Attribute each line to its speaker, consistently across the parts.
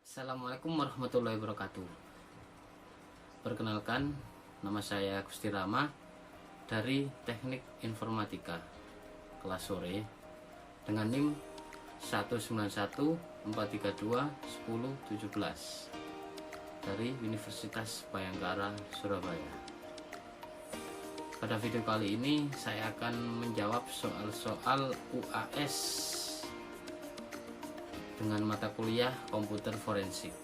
Speaker 1: Assalamualaikum warahmatullahi wabarakatuh. Perkenalkan, nama saya Gusti Rama dari Teknik Informatika kelas sore dengan NIM 19143210717 dari Universitas Bhayangkara Surabaya. Pada video kali ini saya akan menjawab soal-soal UAS dengan mata kuliah komputer forensik.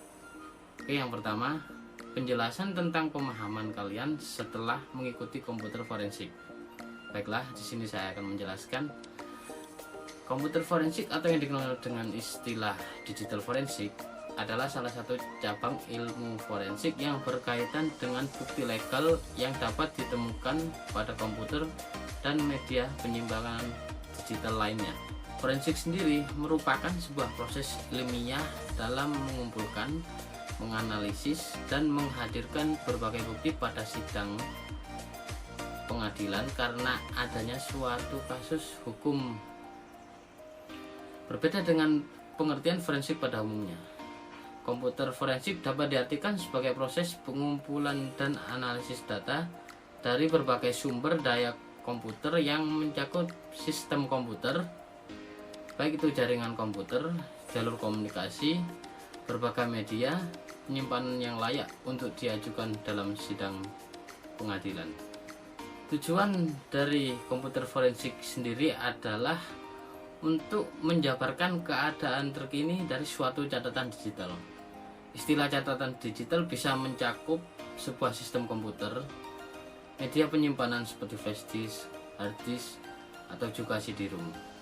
Speaker 1: Oke, yang pertama, penjelasan tentang pemahaman kalian setelah mengikuti komputer forensik. Baiklah, di sini saya akan menjelaskan. Komputer forensik atau yang dikenal dengan istilah digital forensik adalah salah satu cabang ilmu forensik yang berkaitan dengan bukti legal yang dapat ditemukan pada komputer dan media penyimpanan digital lainnya. Forensik sendiri merupakan sebuah proses ilmiah dalam mengumpulkan, menganalisis, dan menghadirkan berbagai bukti pada sidang pengadilan karena adanya suatu kasus hukum. Berbeda dengan pengertian forensik pada umumnya, komputer forensik dapat diartikan sebagai proses pengumpulan dan analisis data dari berbagai sumber daya komputer yang mencakup sistem komputer, baik itu jaringan komputer, jalur komunikasi, berbagai media, penyimpanan yang layak untuk diajukan dalam sidang pengadilan. Tujuan dari komputer forensik sendiri adalah untuk menjabarkan keadaan terkini dari suatu catatan digital. Istilah catatan digital bisa mencakup sebuah sistem komputer, media penyimpanan seperti flash disk, hard disk, atau juga CD-ROM.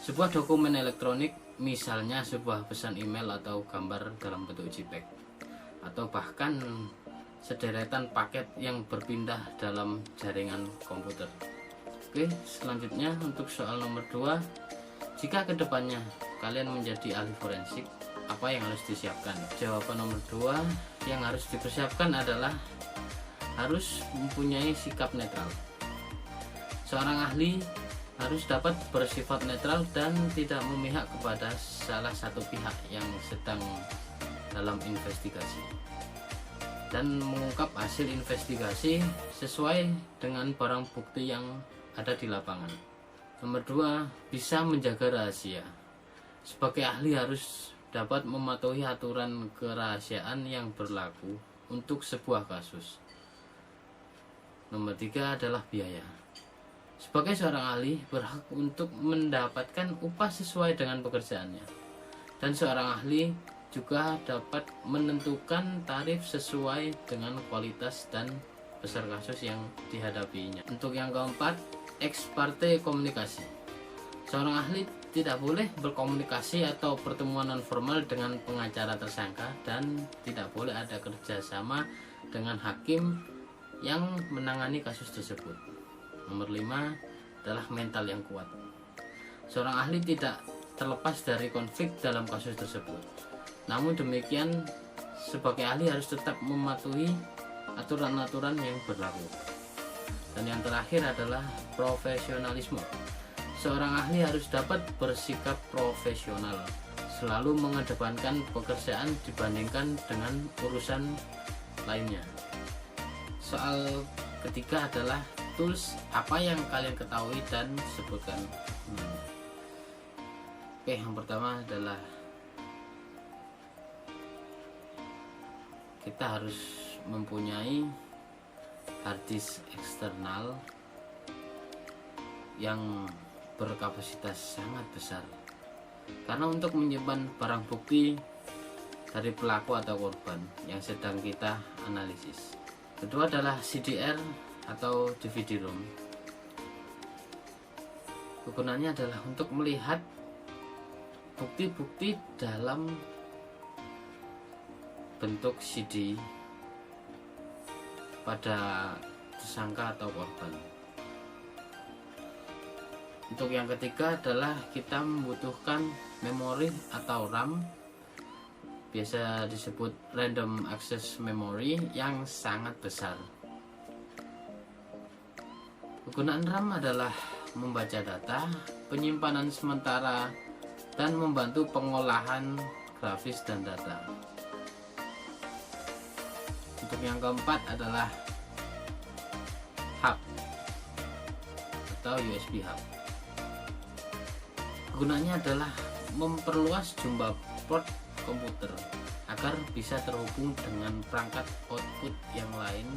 Speaker 1: Sebuah dokumen elektronik, misalnya sebuah pesan email atau gambar dalam bentuk JPEG, atau bahkan sederetan paket yang berpindah dalam jaringan komputer. Oke, selanjutnya untuk soal nomor 2, jika kedepannya kalian menjadi ahli forensik, apa yang harus disiapkan? Jawaban nomor 2 yang harus dipersiapkan adalah harus mempunyai sikap netral. Seorang ahli harus dapat bersifat netral dan tidak memihak kepada salah satu pihak yang sedang dalam investigasi, dan mengungkap hasil investigasi sesuai dengan barang bukti yang ada di lapangan. Nomor 2, bisa menjaga rahasia. Sebagai ahli harus dapat mematuhi aturan kerahasiaan yang berlaku untuk sebuah kasus. Nomor 3 adalah biaya. Sebagai seorang ahli berhak untuk mendapatkan upah sesuai dengan pekerjaannya, dan seorang ahli juga dapat menentukan tarif sesuai dengan kualitas dan besar kasus yang dihadapinya. Untuk yang keempat, ex parte komunikasi. Seorang ahli tidak boleh berkomunikasi atau pertemuan non formal dengan pengacara tersangka, dan tidak boleh ada kerjasama dengan hakim yang menangani kasus tersebut. Nomor 5 adalah mental yang kuat. Seorang ahli tidak terlepas dari konflik dalam kasus tersebut. Namun demikian, sebagai ahli harus tetap mematuhi aturan-aturan yang berlaku. Dan yang terakhir adalah profesionalisme. Seorang ahli harus dapat bersikap profesional, selalu mengedepankan pekerjaan dibandingkan dengan urusan lainnya. Soal ketiga adalah tools apa yang kalian ketahui dan sebutkan. Oke, yang pertama adalah kita harus mempunyai hard disk eksternal yang berkapasitas sangat besar, karena untuk menyimpan barang bukti dari pelaku atau korban yang sedang kita analisis. Kedua adalah CDR atau DVD-ROM. Kegunaannya adalah untuk melihat bukti-bukti dalam bentuk CD pada tersangka atau korban. Untuk yang ketiga adalah kita membutuhkan memori atau RAM, biasa disebut random access memory, yang sangat besar. Kegunaan RAM adalah membaca data, penyimpanan sementara, dan membantu pengolahan grafis dan data. Untuk yang keempat adalah hub atau USB hub. Gunanya adalah memperluas jumlah port komputer agar bisa terhubung dengan perangkat output yang lain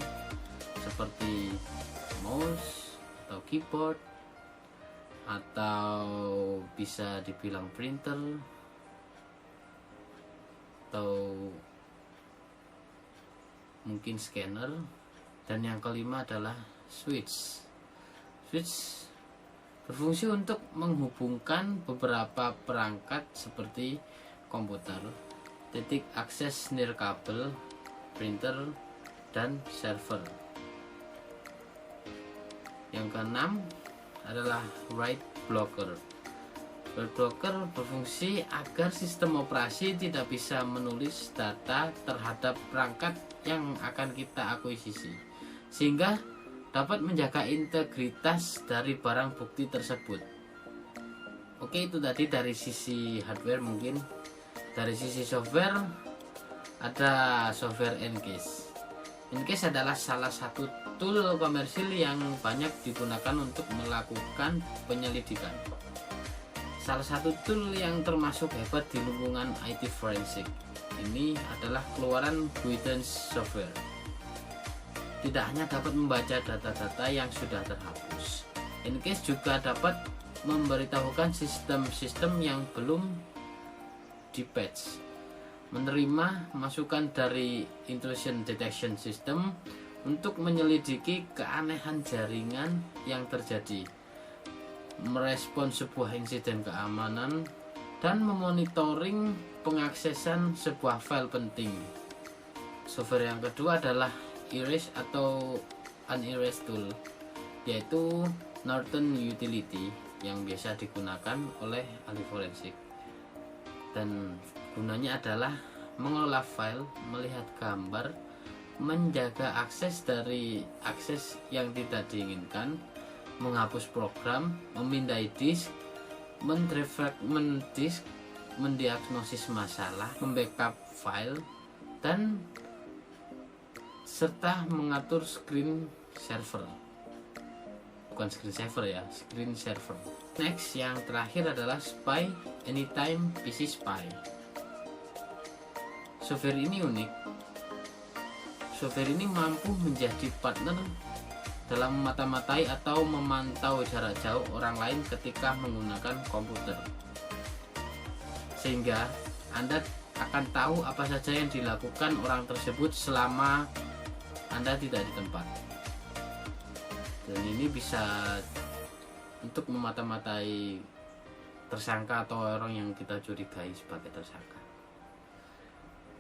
Speaker 1: seperti mouse atau keyboard, atau bisa dibilang printer, atau mungkin scanner. Dan yang kelima adalah switch. Switch berfungsi untuk menghubungkan beberapa perangkat seperti komputer, titik akses nirkabel, printer, dan server. Yang keenam adalah write blocker. Write blocker berfungsi agar sistem operasi tidak bisa menulis data terhadap perangkat yang akan kita akuisisi, sehingga dapat menjaga integritas dari barang bukti tersebut. Oke, itu tadi dari sisi hardware. Mungkin dari sisi software ada software Ncase. Ncase adalah salah satu tool komersil yang banyak digunakan untuk melakukan penyelidikan. Salah satu tool yang termasuk hebat di lingkungan IT forensik ini adalah keluaran Guidance Software. Tidak hanya dapat membaca data-data yang sudah terhapus, Ncase juga dapat memberitahukan sistem-sistem yang belum dipatch, menerima masukan dari intrusion detection system untuk menyelidiki keanehan jaringan yang terjadi, merespon sebuah insiden keamanan, dan memonitoring pengaksesan sebuah file penting. Software yang kedua adalah Erase atau Unerase Tool, yaitu Norton Utility yang biasa digunakan oleh ahli forensik, dan gunanya adalah mengolah file, melihat gambar, menjaga akses dari akses yang tidak diinginkan, menghapus program, memindai disk, mendefragment disk, mendiagnosis masalah, membackup file, dan serta mengatur screen server. Bukan screen saver ya, screen server. Next, yang terakhir adalah Spy Anytime PC Spy. Software ini unik. Software ini mampu menjadi partner dalam mata-matai atau memantau jarak jauh orang lain ketika menggunakan komputer, sehingga Anda akan tahu apa saja yang dilakukan orang tersebut selama Anda tidak di tempat. Dan ini bisa untuk memata-matai tersangka atau orang yang kita curigai sebagai tersangka.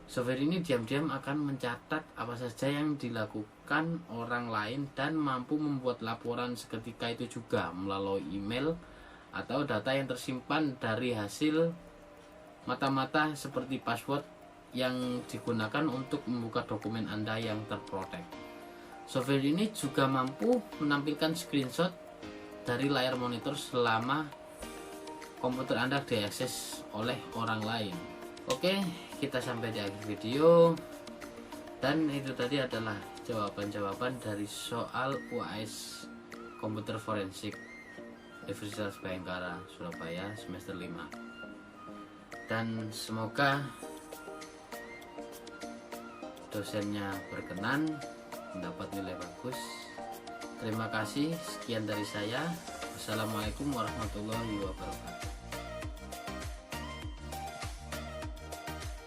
Speaker 1: Software ini diam-diam akan mencatat apa saja yang dilakukan orang lain dan mampu membuat laporan seketika itu juga melalui email atau data yang tersimpan dari hasil mata-mata seperti password yang digunakan untuk membuka dokumen Anda yang terprotek. Software ini juga mampu menampilkan screenshot dari layar monitor selama komputer Anda diakses oleh orang lain. Oke, kita sampai di akhir video, dan itu tadi adalah jawaban-jawaban dari soal UAS Komputer Forensik Universitas Bhayangkara Surabaya semester 5. Dan semoga dosennya berkenan, mendapat nilai bagus. Terima kasih, sekian dari saya. Wassalamualaikum warahmatullahi wabarakatuh.